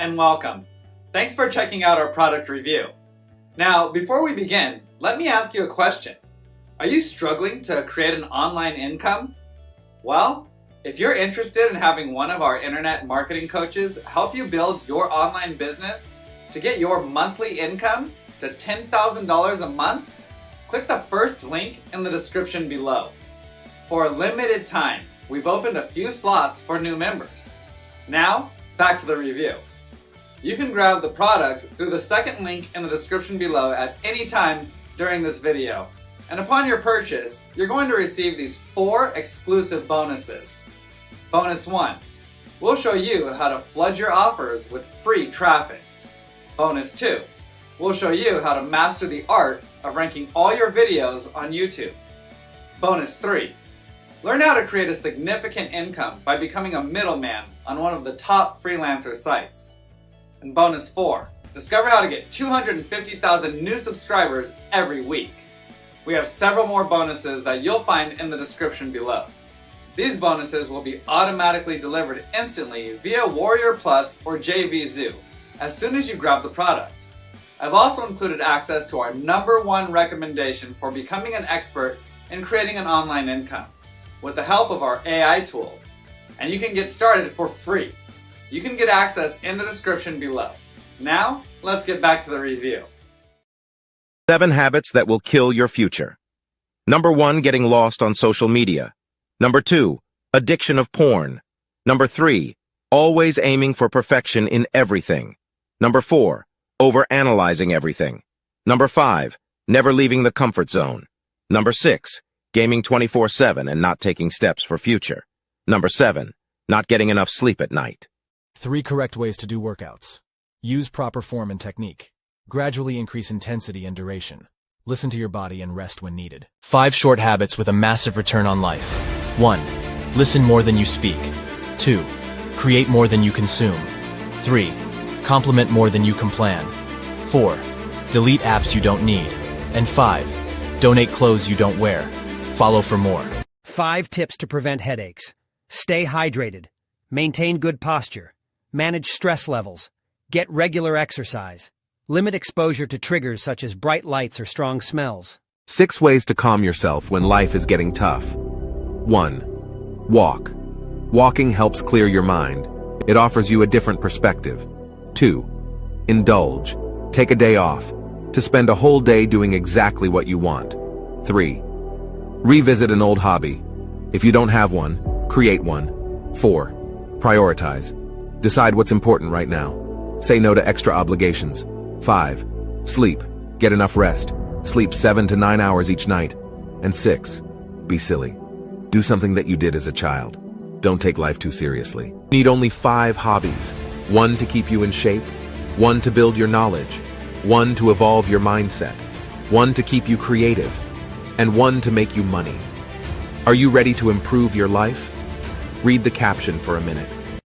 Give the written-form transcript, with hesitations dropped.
and welcome. Thanks for checking out our product review. Now, before we begin, let me ask you a question. Are you struggling to create an online income? Well, if you're interested in having one of our internet marketing coaches help you build your online business to get your monthly income to $10,000 a month, click the first link in the description below. For a limited time, we've opened a few slots for new members. Now, back to the review. You can grab the product through the second link in the description below at any time during this video. And upon your purchase, you're going to receive these 4 exclusive bonuses. Bonus 1, we'll show you how to flood your offers with free traffic. Bonus 2, we'll show you how to master the art of ranking all your videos on YouTube. Bonus 3, learn how to create a significant income by becoming a middleman on one of the top freelancer sites. And bonus 4, discover how to get 250,000 new subscribers every week. We have several more bonuses that you'll find in the description below. These bonuses will be automatically delivered instantly via Warrior Plus or JVZoo as soon as you grab the product. I've also included access to our #1 recommendation for becoming an expert in creating an online income with the help of our AI tools. And you can get started for free. You can get access in the description below. Now, let's get back to the review. 7 habits that will kill your future. Number 1, getting lost on social media. Number 2, addiction of porn. Number 3, always aiming for perfection in everything. Number 4, overanalyzing everything. Number 5, never leaving the comfort zone. Number 6, gaming 24/7 and not taking steps for future. Number 7, not getting enough sleep at night. 3 correct ways to do workouts. Use proper form and technique. Gradually increase intensity and duration. Listen to your body and rest when needed. 5 short habits with a massive return on life. 1. Listen more than you speak. 2. Create more than you consume. 3. Compliment more than you can plan. 4. Delete apps you don't need. And 5. Donate clothes you don't wear. Follow for more. 5 tips to prevent headaches. Stay hydrated. Maintain good posture. Manage stress levels. Get regular exercise. Limit exposure to triggers such as bright lights or strong smells. 6 ways to calm yourself when life is getting tough. 1. Walk. Walking helps clear your mind. It offers you a different perspective. 2. Indulge. Take a day off to spend a whole day doing exactly what you want. 3. Revisit an old hobby. If you don't have one, create one. 4. Prioritize. Decide what's important right now. Say no to extra obligations. 5. Sleep. Get enough rest. Sleep 7 to 9 hours each night. And 6. Be silly. Do something that you did as a child. Don't take life too seriously. You need only 5 hobbies. 1 to keep you in shape. 1 to build your knowledge. 1 to evolve your mindset. 1 to keep you creative. And 1 to make you money. Are you ready to improve your life? Read the caption for a minute.